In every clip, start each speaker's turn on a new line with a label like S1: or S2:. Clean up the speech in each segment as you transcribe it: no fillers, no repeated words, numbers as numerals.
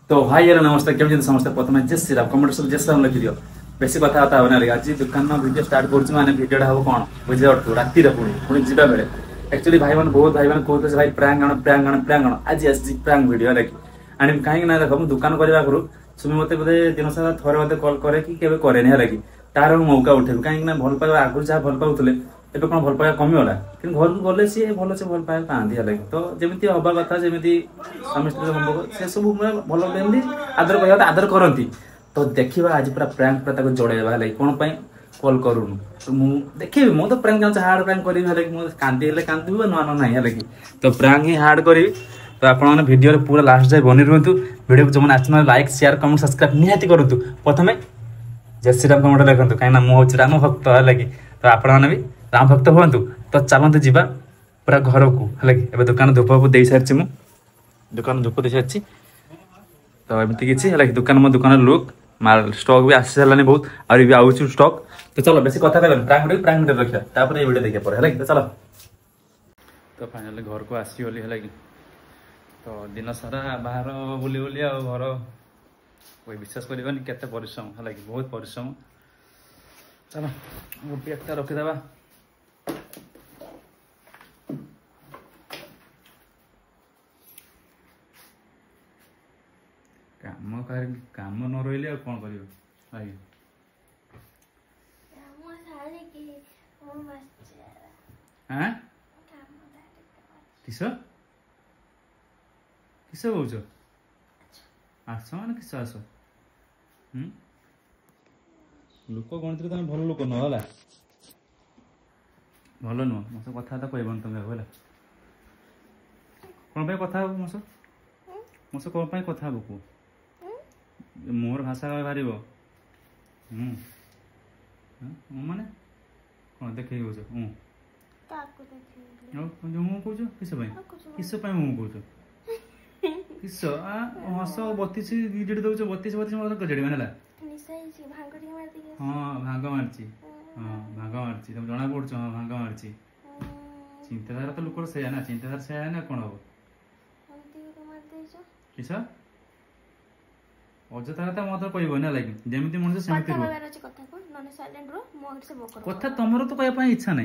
S1: तो भाई यार नमस्ते केमती समस्त प्रथम जय श्री राम कमेंट सब जय श्री राम लिखि दियो बेसी कथा होता होना आज दुकान वीडियो स्टार्ट कर माने वीडियोटा हम कौन बुझे राति पुणी जीवा बेले एक्चुअली भाई मैंने बहुत भाई मैंने कहते भाई प्रांग आज आसी प्रांग वीडियो आनी कहीं ना देख मुझे दुकान करने आगु सुमी मत बोधे दिन सारा थोड़े मत कल करे कि कैसे है कि तार मौका उठे कहीं भल पाइबा आगुरी जहाँ भल पाऊले ଏବେ କଣ ଭଲ ପାଇବା କମିଗଲା କିନ୍ତୁ ଘରକୁ ଗଲେ ସିଏ ଭଲ ସେ ଭଲ ପାଇବା ପାଆନ୍ତି ହେଲା ତ ଯେମିତି ହବା କଥା ଯେମିତି ସ୍ୱାମୀ ସ୍ତ୍ରୀ ସମ୍ପର୍କ ସେ ସବୁ ଭଲ ଏମିତି ଆଦର କରିବା କଥା ଆଦର କରନ୍ତି ତ ଦେଖିବା ଆଜି ପୁରା ପ୍ରାଙ୍କ ପୁରା ତାକୁ ଜଣେଇବା ହେଲା କଣ ପାଇଁ କଲ୍ କରୁନୁ ତ ମୁଁ ଦେଖିବି ମୁଁ ତ ପ୍ରାଙ୍କ ଚାହୁଁଛି ହାର୍ଡ ପ୍ରାଙ୍କ କରିବି ହେଲା ମୁଁ କାନ୍ଦି ହେଲେ କାନ୍ଦିବି ନୂଆ ନୂଆ ନାହିଁ ହେଲା ତ ପ୍ରାଙ୍କ ହିଁ ହାର୍ଡ କରିବି ତ ଆପଣମାନେ ଭିଡ଼ିଓରେ ପୁରା ଲାଷ୍ଟ ଯାଏ ବନି ରୁହନ୍ତୁ ଭିଡ଼ିଓକୁ ଯେଉଁମାନେ ଆସିଛନ୍ତି ଲାଇକ୍ ସେୟାର କମେଣ୍ଟ ସବସ୍କ୍ରାଇବ ନିହାତି କରନ୍ତୁ ପ୍ରଥମେ ଜୟ ଶ୍ରୀରାମ କମେଣ୍ଟ ଲେଖନ୍ତୁ କାହିଁକିନା ମୁଁ ହେଉଛି ରାମ ଭକ୍ତ ହେଲା କି ତ ଆପଣମାନେ ବି राम भक्त हूँ तो चलते जीवा पूरा घर को है कि दुकान धूप दे सारी मुझे दुकान धूप दे सारी तो एमती किसी है दुकान मो दुकान लुक माल स्टॉक भी आसी सारा बहुत आगे भी आउट स्टॉक तो चलो बेसी कथा कहना प्राइम रखा वीडियो देखिए पर है तो चलो तो फाइनाली घर को आसीगली है कि तो दिन सारा बाहर बुली बुली आ घर कोई विश्वास कर केते परिश्रम है कि बहुत परिश्रम चलो बैगटा रखीदे काम न रही कौन कर किस किस कौच आस मान किस आस लोक गणित तुम भल लोक नुह है भल नुह मो कथा कहबन तुम है कौन कथा मो कौन कथा कह मोर भाषा बाहर माने कौन देख किस किस किस हस 32 गिजड़ी दौच 32 गजड़ी है हाँ भांग मार्ची हाँ भांग मार्ची तुम जना पड़ हाँ भांग मार्ची चिंताधारा तो लोक से ना चिंताधारा से ना कौन हम किस अजथा कथा मत कहना लगे जमी मनुष्य कथा तुम तो कहना इच्छा ना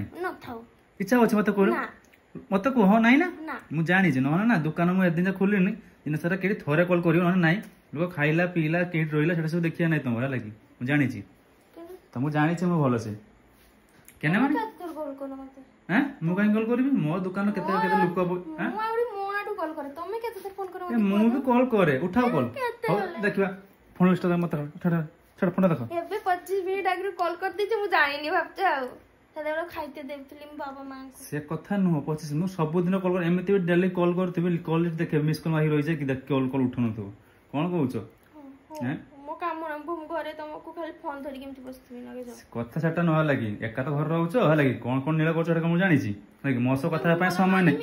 S1: इच्छा अच्छे मत कह मत कह ना ना मुझे जानी ना ना दुकान मुझे दिन खोलनी दिन सारा कहीं थोड़े कल कर ना लोक खाइला पीला कहीं रहा सब देखिए ना तुम लगे मुझे जानी तो मुझे जानी मुझे भल से क्या मुझे कहीं कल करी मो दुकान के मुझे कॉल करे उठाओ कॉल देखिए फोन लिस्ट मत छड़ फोन देख
S2: एबे 25 मिनिट आगे कॉल कर दीजे मु जानिनी भाबते आ सदा खाइते देबथिली बाबा मां को
S1: से कथा न 25 मु सब दिन कॉल कर एमिति डेली कॉल करथिबे कॉल लिस्ट देखे मिस कॉल माही रहि जाय कि देख कॉल कॉल उठन तो कोन कहउछो हैं
S2: मो काम हम घरे तुमको खाली फोन धरि केमति बसथिबे लगे जा
S1: कथा सेटा न लागी एका तो घर रहउछो है लागी कोन नीला करछो एटा मु जानि छी लागी मो सो कथा पय समय नै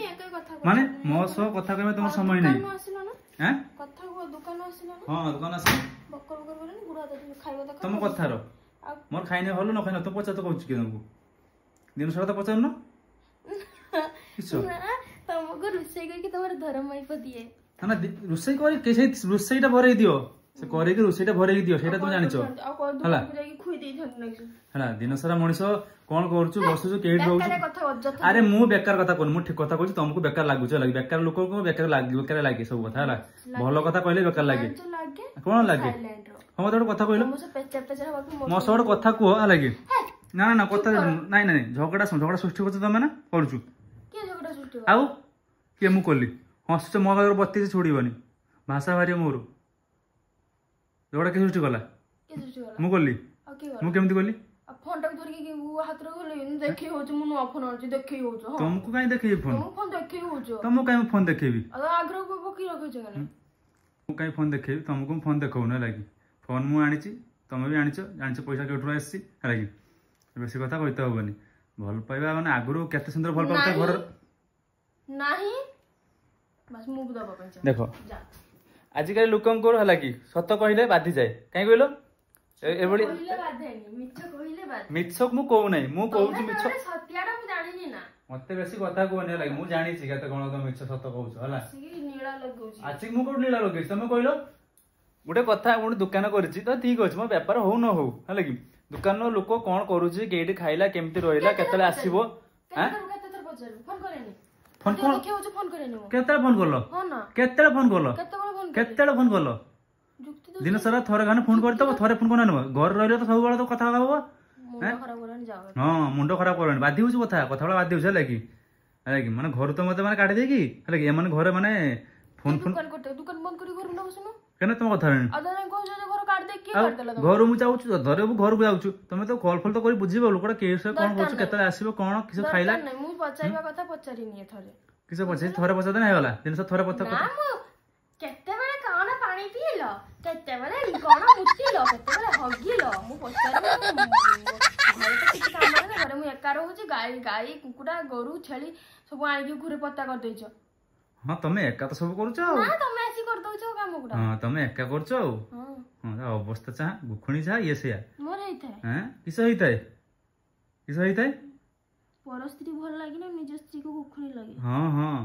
S1: माने मो सो कथा कहबे तुम समय नै हैं
S2: कथा को दुकान आसिला ना
S1: हां दुकान आसिला
S2: बक्कर बक्कर बोले गुड़ा दे खाइबो त
S1: तुम कथा रो मोर खाइने हलो न खाइने तो पचा तो कहउछ कि तुमको दिन सारा तो पचार न किछो
S2: तुमको रुसई कर कि तोर धर्म माई पदिए
S1: ना रुसई कर केसे रुसईटा भरै दियो से करे कि रुसईटा भरै दियो सेटा तुम जानिछो हला
S2: खुई दे धन
S1: हला दिन सारा मनिष कोन करछु बसछु केड रहउ अरे मु बेकार कथा कोन मु ठीक कथा कहछु तुमको बेकार लागुछ लागी बेकार लोक को बेकार लागे सब कथा हला भलो कथा कहले बेकार लागे कोन लागे हम तो कथा कहलो मो सब कथा कह लागे ना ना कथा नाइ नाइ झगड़ा सृष्टि करछ तमे ना करछु
S2: के झगड़ा सृष्टि
S1: आउ के मु कली हसछ मो घर बत्ती छोड़ीबनी भाषा भारी मोर झगड़ा के सृष्टि कला मु कली मु केमति कली
S2: फोन टा धरि के हाथ रे गले देखि होछ मु नो फोन आछि देखि होछ
S1: तुमको काई देखि फोन
S2: फोन देखि होछ
S1: तुमको काई फोन देखिबी
S2: आग्रह को बकी रखे छ
S1: मु काई फोन देखिबी तुमको फोन देखौ न लागी फोन मु आनिछि तुम भी आनिछ जानिछ पैसा केठु आसी लागी बेसी कथा कहते होबनी भल पाइबा माने आगुरु केते सुंदर भल पाइबा घर
S2: नाही बस मु दबा पे
S1: देखो आजिकल लोकन को हला कि सत कहले बाधी जाए काई कहलो एबडी मिछक मु कहू नै मु कहू छि मिछ
S2: सत्याडा मु जानिनी ना
S1: मते बेसी कथा कोने लागी मु जानि छि केते कोन तो मिछ सत कहू छ हला
S2: नीला लगौ छि
S1: आछि मु को नीला लगै तमे कहलो गोटे कथा गोटे दुकान करिछि तो ठीक अछि मो व्यापार हो न हो हला कि दुकान लोक कोन करूछि केडी खाइला केमती रहिला केतले आसीबो हैं फोन फोन केतले फोन करलो केतले फोन करलो केतले फोन करलो दिन सारा थरे गाने फोन करतो थरे फोन कोन न घर रहले तो सब बेला तो कथा कहबो हां मुंडो खराब करन बाधी होछ कथा कथा बेला बाधी होछ हला कि माने घर तो मते माने काटी दे की हला कि माने घरे माने फोन फोन
S2: दुकान बंद करी घर न बसनो
S1: केने तुम कथा रे
S2: अदर को जे घर काट दे की काट देला
S1: घर मु जाउछु धरे घर को जाउछु तमे तो कॉल फॉल तो करी बुझिबो लोकड़ा केसे कोन करछु केतले आसीबो कोन किस खाइला
S2: नहीं मु पचाइबा कथा पचारि निए थरे
S1: किस पचाइ थरे पचा देना होला दिन से थरे पचा
S2: ना मु केते बेले काना पानी पिलो केते बेले कोन मुतिलो केते बेले हगिलो मु पचारि घर तो किछ काम ना घर मु एका रहउछि गाई कुकुडा गोरु छेली सब आइ घुरे पत्ता कर दैछो
S1: हां तमे एका तो सब करूछ
S2: ना तमे आसी कर दउछो काम गुडा
S1: हां तमे एका करछ हां अवस्था चा गुखणी चा ये से
S2: मोर हेइथाय
S1: हैं किस हेइथाय
S2: परस्त्री भल लागी ना निज स्त्री को गुखणी लागी
S1: हां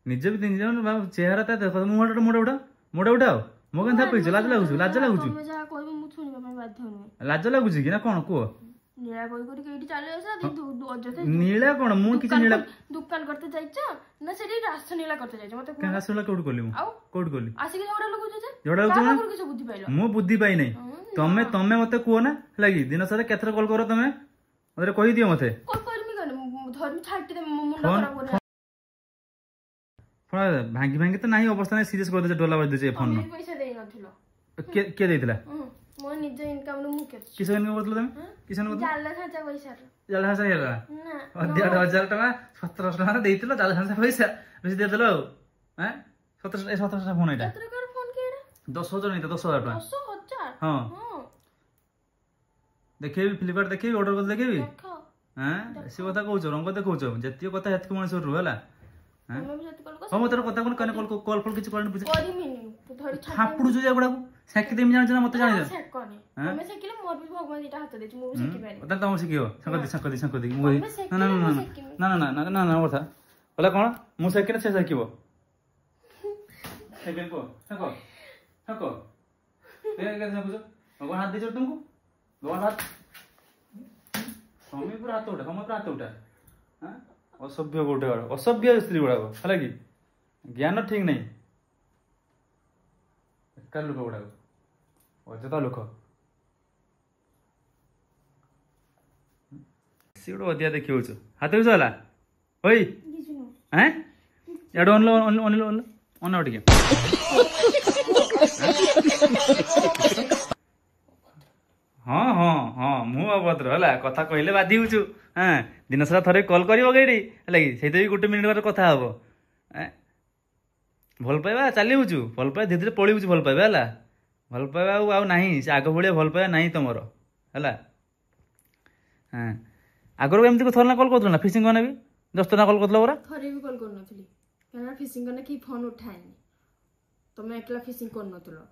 S1: निजे भी दिन जन चेहरा ता देखो मोडा उठाओ मो केन थापै लाज लागुछु
S2: तमे जा कहबो मु सुनिबा में बाध्य नै
S1: लाज लागुछु कि ना कोन को
S2: नीला कोई करी केडी चले आसा अजते
S1: नीला कोन मु किछ नीला
S2: दुकान करते जाइछो ना सेडी रास नीला करते जाइछो मते
S1: केन रास नीला कोड कोली मु कोड कोली
S2: आसी के जोडा लगुछ जे
S1: जोडा लगुछ
S2: किछ बुद्धि पाइलो
S1: मु बुद्धि पाइ नै तमे मते को ना लागी दिन सारा केतरा कॉल करो तमे ओरे कहि दियो मते
S2: कोन करमी कने धर्म छाटी दे मुंडा खराब कर
S1: फोन भांगी तो नहीं अवस्था नहीं सीरियस कर दे डोला बज दे फोन
S2: में पैसा देई नथिलो
S1: के देइतला
S2: मो निज इनकम नु मुके
S1: किस इनकम करतलो तमे किस इनकम
S2: जाला खाचा पैसा
S1: जाला खाचा हेला
S2: ना
S1: 1.5 टका 1700 टका देइतलो जाला खाचा पैसा बेसी दे देलो हैं 1700 फोन एटा
S2: केतरा कर फोन केडा
S1: 10000 नहीं तो 10000 टका
S2: 100,000
S1: हां देखेबी फ्लिपकार्ट देखेबी ऑर्डर कर देखेबी
S2: देखो
S1: हैं से कथा कहउछ रंग देखउछ जतियो कथा हेतक मनस रो हला
S2: हम भी जति कॉल
S1: हम मोतर कथा कोन कने कॉल फॉल किछ करन बुझ
S2: करी मिनी तो धरि छाटी
S1: हापुडु जो जागुडा सेकी देम जान मते जान
S2: सेक कनी हमें सेकिले मोर भी भगवान इटा हाथ देछ मु सेकी पारी
S1: ओता तम सिकियो संकदी मु ना वर्षा बोला कोन मु सेकिने से सेकिबो सेकिन को सको ए के सको भगवान हाथ देछ तुमको भगवान हाथ हमें पूरा हाथ उठा हां असभ्य गोटे असभ्य स्त्री गुड़ा है कि ज्ञान ठीक नहीं बेकार लोक गुड़ा अजता लोक सी गोटे अधिया देखी हाथ भी चला ओई हैं याडो अन टिके हाँ मु अभद्र है कथा कहले बाधी हूँ हाँ दिन सारा थरे कॉल कर से भी गोटे मिनिट बार कथा हम भल पाइबा चली भल पाइबा धीरे धीरे पड़ी भल पाइबा है भल पाइबा आउ नहीं से आग भाया भल पाइबा नहीं तुम है हाँ आगर एमती थोड़ा ना कॉल कर ना फिशिंग करना भी 10 ना कॉल कर
S2: थरे भी कॉल करनथली केना फिशिंग करने की फोन उठाएनी तुम एकला फिशिंग करनथलो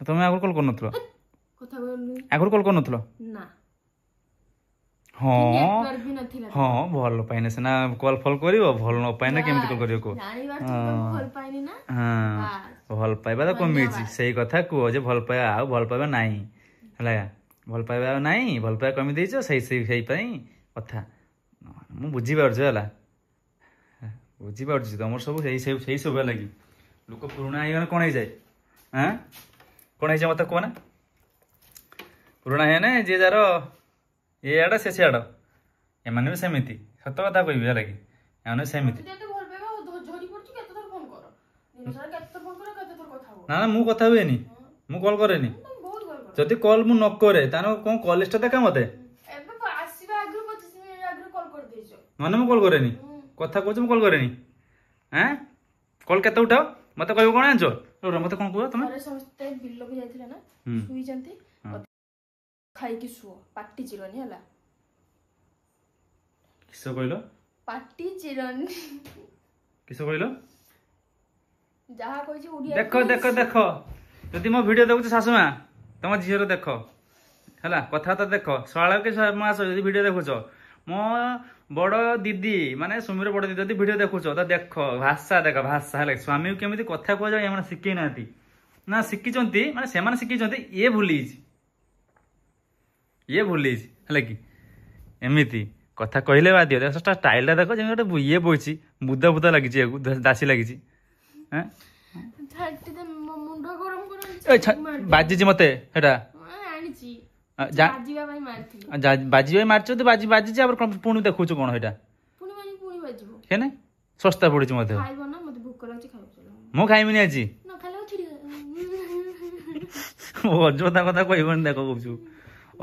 S1: तुम आगर कॉल करनथलो
S2: कथा बोलनी
S1: आगर कॉल करनथलो
S2: ना
S1: हाँ
S2: नेटवर्क भी नथिला
S1: हाँ भल पाइने सिना कॉल फॉल करिवो भल न पाइने केमती कॉल करियो को
S2: जानी बात तो भल पाइनी ना
S1: हां भल पाइबा तो कमिछि सही कथा को जे भल पाया आ भल पाइबा नाही हला भल पाइबा नाही भल पाया कमी देइछो सही पई कथा मु बुझी पारछ हला बुझी पारछ तमर सब सही सब लागि लोक पुराना आइ कोन आइ जाय हां कोन आइ जाय मत कोना पुराना है ना जे जार ये आड़ से आड़ एमाने भी सेमिति सत कथा कहबी है कि एमाने सेमिति ना ना मु कथा हुएनी मु कॉल करेनी जदि कॉल मु न करे तानो कोन कॉल लिस्ट देखा मते
S2: एबे आसीबा आगु 25 मिनिट आगु कॉल कर देइछो
S1: माने मु कॉल करेनी कथा कहछ मु कॉल करेनी हैं कॉल केते उठाओ मते कहबो कोन आंचो रो मते कोन कहबो तमे
S2: अरे समस्त बिल्लो भी जाइथिला ना सुई जंती खाई की सुओ पाटी चिरनी हला
S1: किसो कहलो
S2: पाटी चिरनी
S1: किसो कहलो
S2: जहा कहछि उडिया
S1: देखो जदि मो वीडियो देखु सासुमा तम झीर देखो हला कथा तो देखो साला के मास जदि वीडियो देखुछ मो बड़ दीदी माने सुमीर बड़ दीदी जदि वीडियो देखुछ तो देखो भाषा देखो भाषा हला स्वामी केमिति कथा को जाय हम सिखै नाती ना शिखिचंती माने सेमाने शिखिचंती ये भूली है कि एमती कथा कहले बाद दियो स्टाइल देख जमी गोटे ये बोची बुदा बुदा लगी दासी लगी
S2: मुंड गरम
S1: बाजी मते हेटा
S2: आनिची
S1: बाजी मारछ तो बाजी बाजी पुणी देखु कौन हेटा
S2: पुणी बाजिबो
S1: केने सस्ता पड़ी मते
S2: खाइबो ना मते भूख लागछि खाइबो चलो
S1: मु खाइमिनी आज
S2: ना खाले छिड़ी
S1: अजोता कथा कहबन देखो कहछु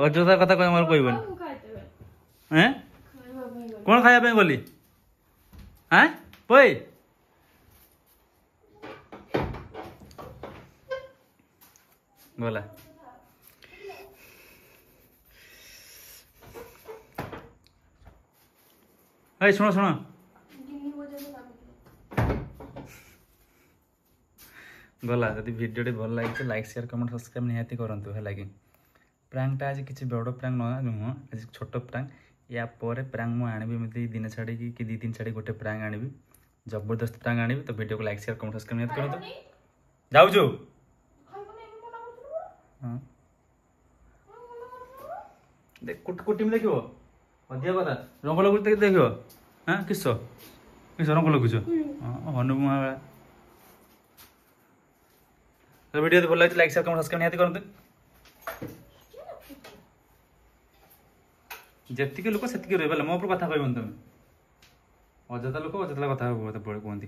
S1: अजोता कथा कह मोर कहबन हैं कौन खाया पे गली हैं पई गला ए सुनो सुनो गला जदि वीडियो भल लगे लाइक शेयर कमेंट सब्सक्राइब निहाती करंतु है लगी प्रांकटा आज किसी बड़ प्रांक नुह आज छोट प्रांक या पर प्रांक मु आनी एमती दिन छाड़ी कि 2-3 छाड़ी गोटे प्रांक आनी जबरदस्त प्रांक आनी तो वीडियो को लाइक शेयर कमेंट सब्सक्राइब निहाती करंतु जाऊ जो देख कुटी में देखियो अधिया कथा रंग लगु देखियो हां किस रंग लगुछ हनुमा तो वीडियो भल लगे लाइक शेयर कमेंट सब्सक्राइब निहाती करंतु जेतिके लोक सेतिके रहिबा मो ऊपर कथा कहबन तुम अजता लोक अजता कथा कहते कहती